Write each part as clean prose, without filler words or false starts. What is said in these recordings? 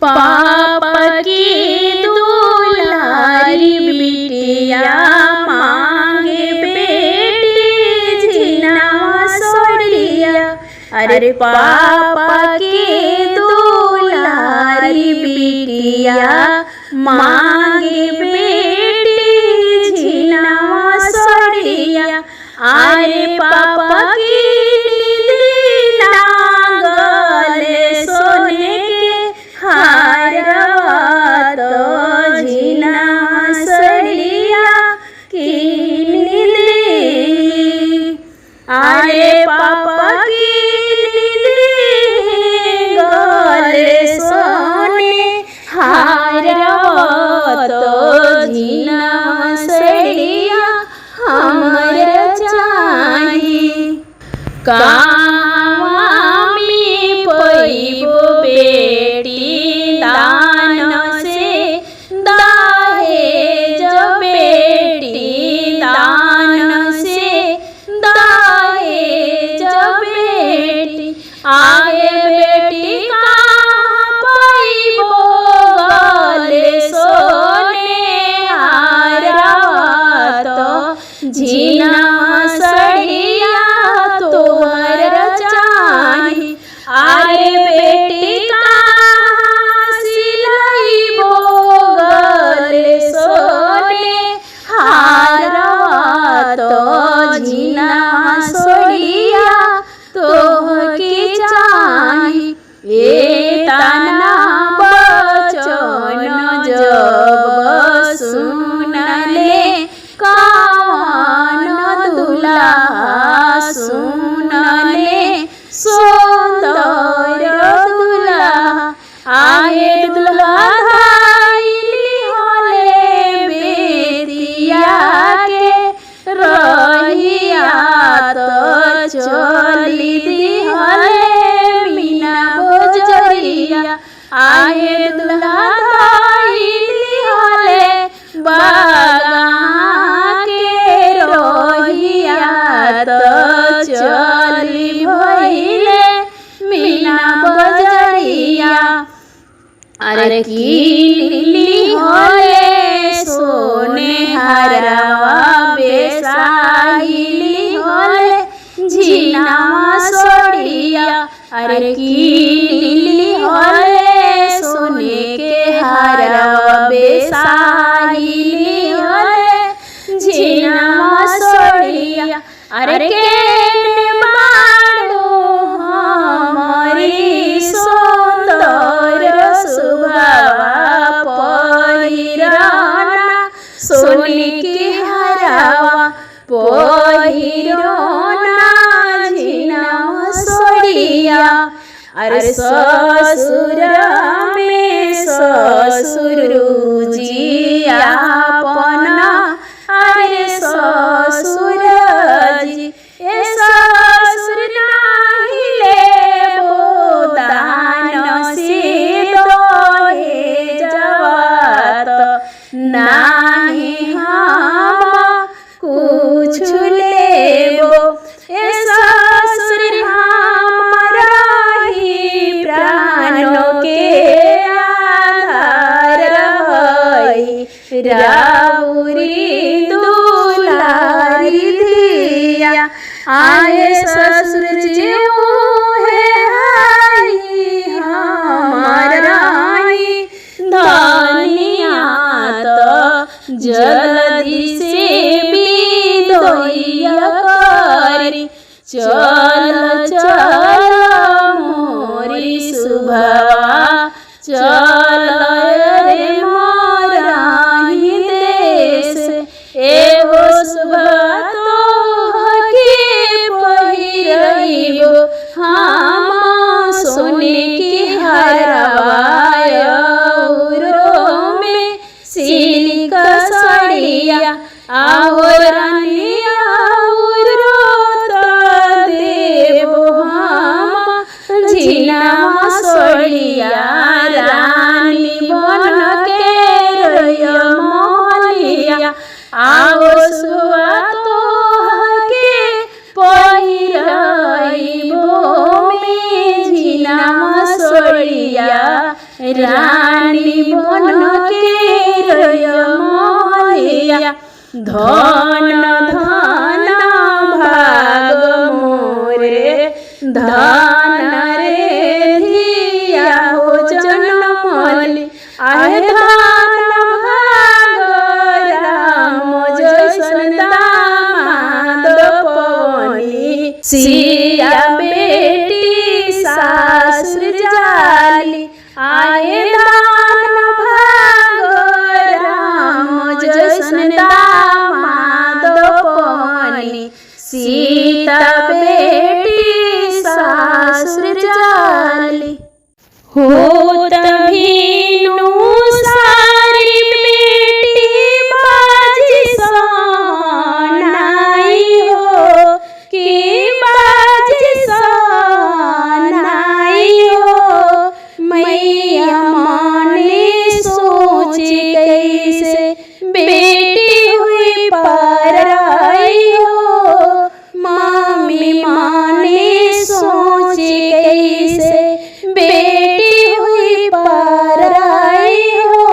पापा की दुलारी बिटिया मांगे बेटी झिनावा सोड़िया। अरे पापा की दुलारी बिटिया मांगे बेटी झिनावा सोड़िया। अरे पापा की नींद नागले सोने के हारवा तो झिनावा सोड़िया की नींद। अरे पापा की नींद गले सोने हारवा तो झिनावा सोड़िया हमर चाही। कावा में पैबो बेटी दान से दहेज बेटी दान से दहेज बेटी। आए बेटी कहाँ पैबो गले सोने हारवा तो झिनावा सोड़िया तोहर चाही। अरे बेटी कहाँ सिलैबो गले सोने हारवा तो झिनावा सोड़िया तोहके चाही। ए तना बचन जब सुनले कवन दुल्हा सुनले सुंदर दुल्हा। आए दुल्हा धाइली होले बेतिया के रहिया तो चली दिहले मीना बजरिया। आए दुल्हा धाइली होले बागा के रहिया तो चली भइले मीना बजरिया। अरे कीली होले सोने हरवा बेसाहिली होले झिनावा सोड़िया। अरे कीली होले सोने के हरवा बेसाहिली होले झिनावा सोड़िया। अरे केने बाड़ो हमारी सुंदर सुभावा पहिरना सोने के हरवा पहिरना झिनावा सोड़िया। अरे ससुर में ससुर जी अपना। अरे ससुर जी ए ससुर नाही लेबो दान से दहेजवा तो नाही हम कुछ लेबो। ए ससुर हमरा ही प्राणों के आधार हई। राउरी दुलारी धिया। आए ससुर जी है हमार राही धनिया तो जल्दी से बिदोइया करी। चल चल मोरी सुभवा चल रे मोराही देश। एहो सुभवा तोहके पहिरइबो हम सोने की हरवा औरो में सिल्क साड़िया। आहो रानिया देबो हम झिनावा सोड़िया। रानी बन के रोय मोहलिया धन धन भाग मोरे धन रे धिया हो जनमली आहे धन भाग राम जैसन दामाद पवनी सिया बेटी सासुर जाली आए धन भाग राम जैसन दामाद पवनी सीता बेटी सासुर जाली हो तभीनु सारी बेटी बाजी सनाई हो कि बाजी सनाई हो मैया माने सोच कैसे बेटी हुई पराई हो मम्मी माने सोच कैसे बेटी हुई पराई हो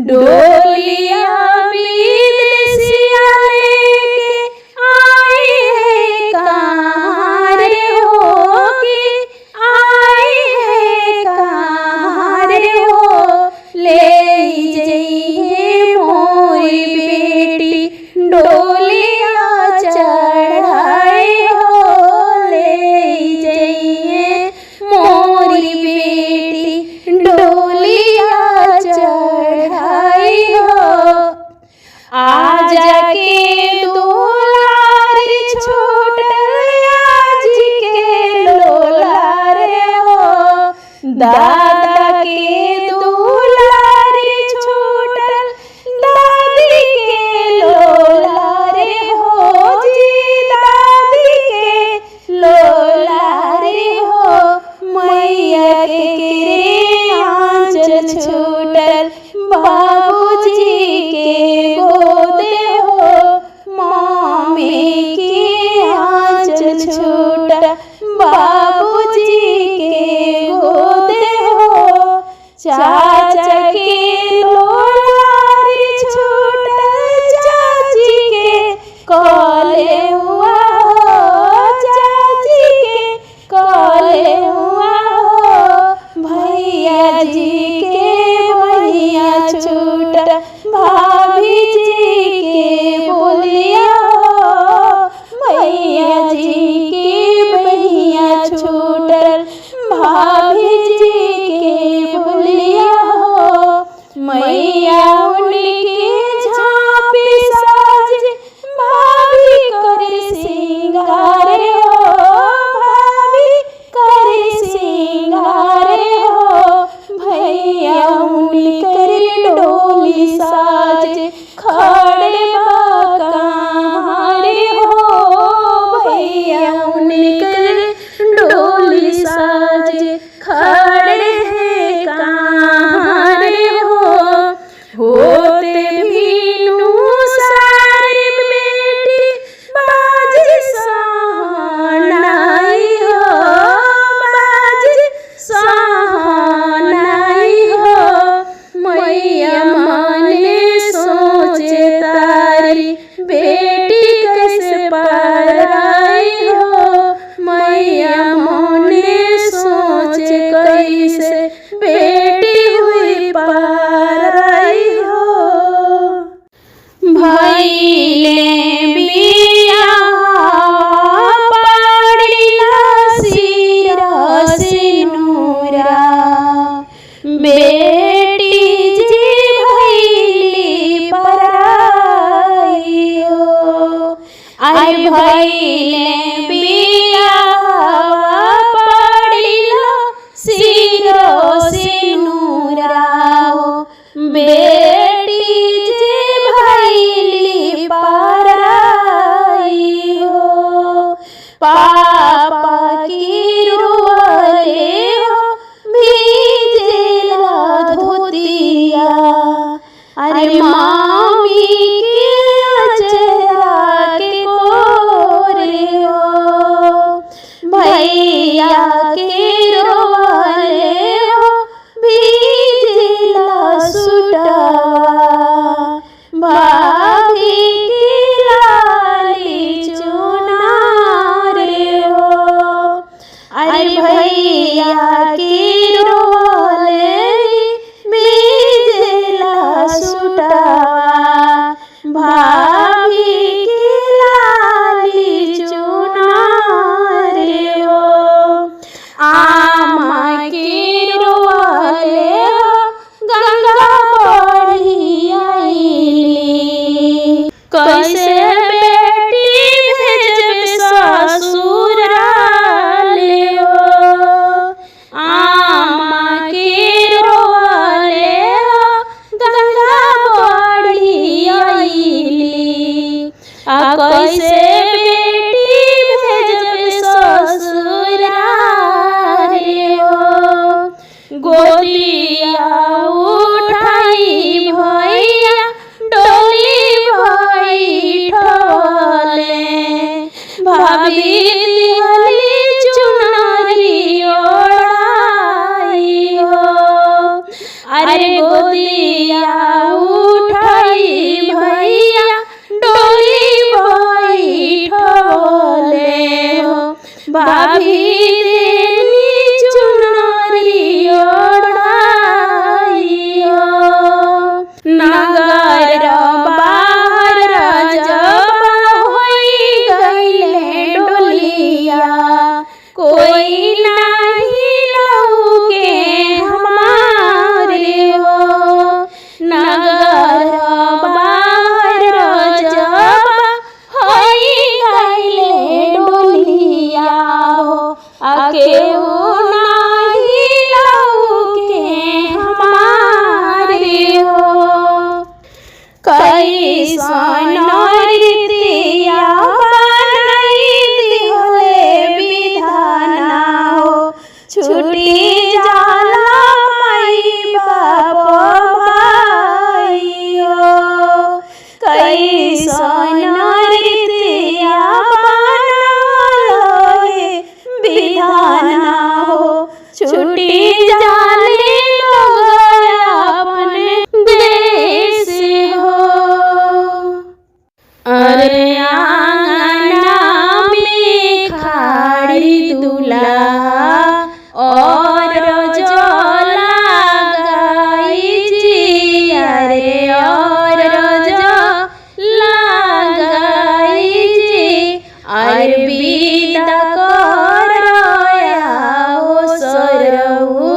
डोलिया विदेशिया लेके आई है कहाँ रे हो कि आई है कहाँ रे हो ले जइए मोरी बेटी डोलिया चढ़ाई हो ले जइए मोरी बेटी डोलिया चढ़ाई हो आजा के दुलार छोटल आज के लोलार हो दादा के दुलार छोटल दादी के लोलार हो जी दादी के लोलार हो मैया के आंचल छूटल बाबूजी के गोदे हो मम्मी के आंचल छूटल बाबूजी के गोदे हो चाचा के लोलार छूटल चाची के कॉले हुआ हो चाची के कॉले हुआ हो भैया जी के भैया छूटल भाभी जी के बोलिया हो भैया जी के भैया छूटल भाभी जी के बोलिया हो मैया उनके झांपी साज भाभी करे सिंगार हो भाभी करे सिंगार हो भैया उनकर डोर अरे गोदिया उठाई भैया डोली बैठले हो भाभी देनी चुनरी ओढ़ाई हो नगर बाहर जब होई गईले डोलिया कोई नहीं लौके हमारे हो नगर बाहर जब होई गईले डोलिया हो केहू नहीं लौके हमारे हो कैसन रीतिया बनई दिहले विधाना हो छुटी जाला माई बाप भाई हो कैसन रीतिया बनई विधाना हो छुटी जाले लोग अपने देश हो अरे आंगना में खाड़ी दूल्हा और जो लगाई जी अरे और जो लगाई जी अरे विदा करया हो सरहु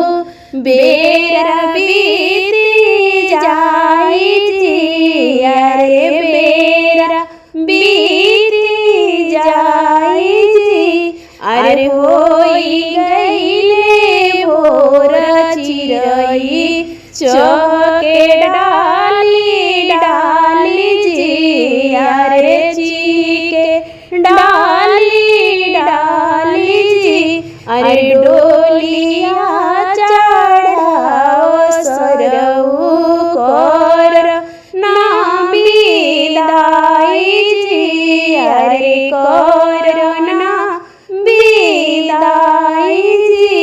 बेरा बीती जाई जी अरे बेरा बीती जाई जी अरे होई गईले भोर चिरई चौके डाली डाली जी अरे चीके डाली डाली जी अरे डोलिया चढ़ाओ सरहु कर ना विदाई जी अरे कर ना विदाई जी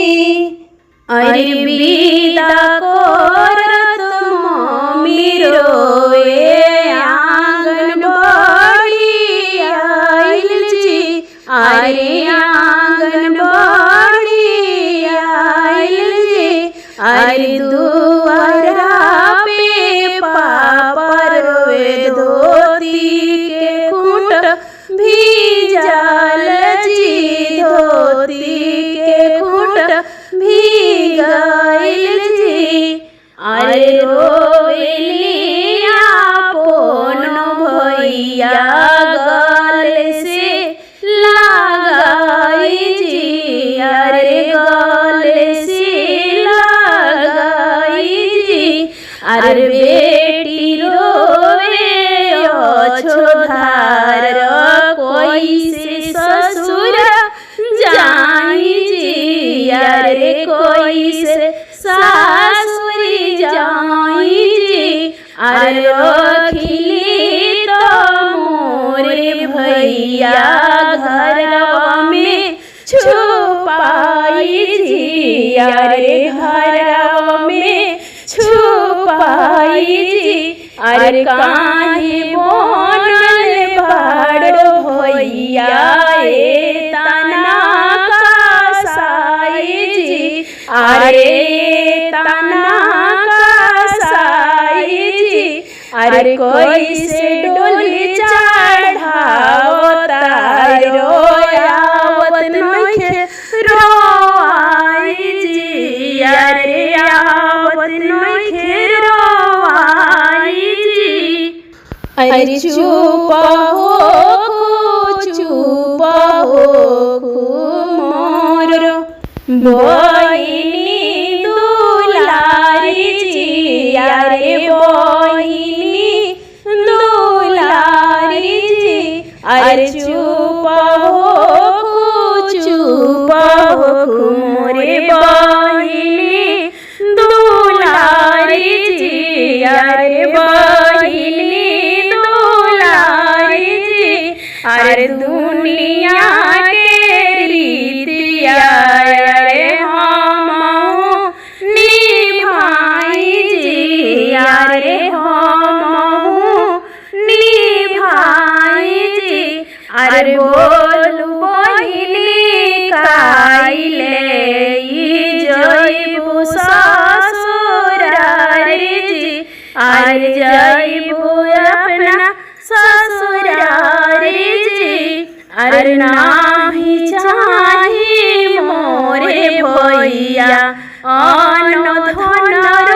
अरे विदा करत मम्मी रोए आंगन बड़ी आइल जी अरे आंगन बड़ी आइल जी अरे दुआरा पे पापा रोए धोती के खूंट भीजल जी धोती के खूंट भीगल जी अरे रोइलिया पोन भैया गल से लगाई जी अरे गल से लगाई जी अरे बेटी रोवे अछोधार कोई से ससुर जाई जी अरे कोई से सासुरी जाई जी अरे खिली तो मोरे भैया घरवा में छुपाई जी अरे घरवा में छुपाई जी अरे काहे बनल बाड़ो भैया ए तना का साई जी अरे तना का साई जी अरे कोई से डोली चढ़ाओ तारो आवत नइखे रोआई जी अरे आवत नइखे रोआई जी अरे चुप हो मोर बहिनी दुलारी जी अरे बहिनी दुलारी जी अरे चुप हो मोरे बहिनी दुलारी जी अरे बहिनी दुलारी जी अरे दुनिया के रीतिया अरे हम अरे जाइबो अपना ससुराल जी, अरे नाही चाही मोरे भैया अन्न धन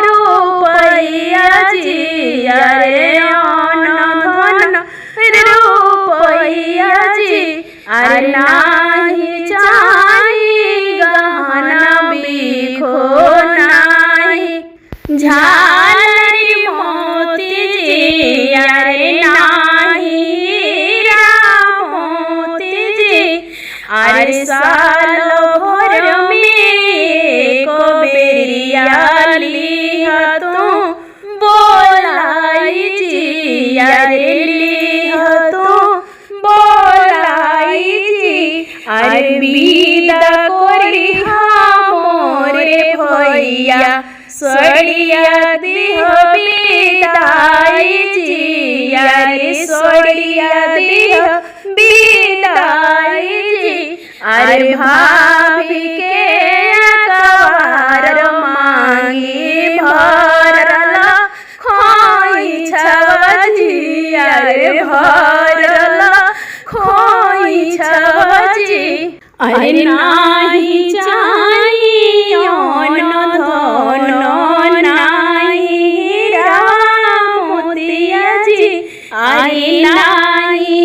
रुपैया जी, अरे अन्न धन रुपैया जी, अरे नाही चाही गहना बिखो नाही झालरी मोती जी, अरे नाही हीरा मोती जी, अरे साल भर में को बेरिया लिहा तू बोलाई जी, अरे लिहा तू बोलाई जी, अरे विदा कोरी मोरे भैया सोड़िया दिह बिदाई जी, अरे सोड़िया दिह बिदाई जी, अरे भाभी के अकबार मांगी भरला खोई छवा जी, अरे भरला खोई छवा जी, अरे नाही चाही अन्न धन नाही हीरा मोतिया जी, अरे नाही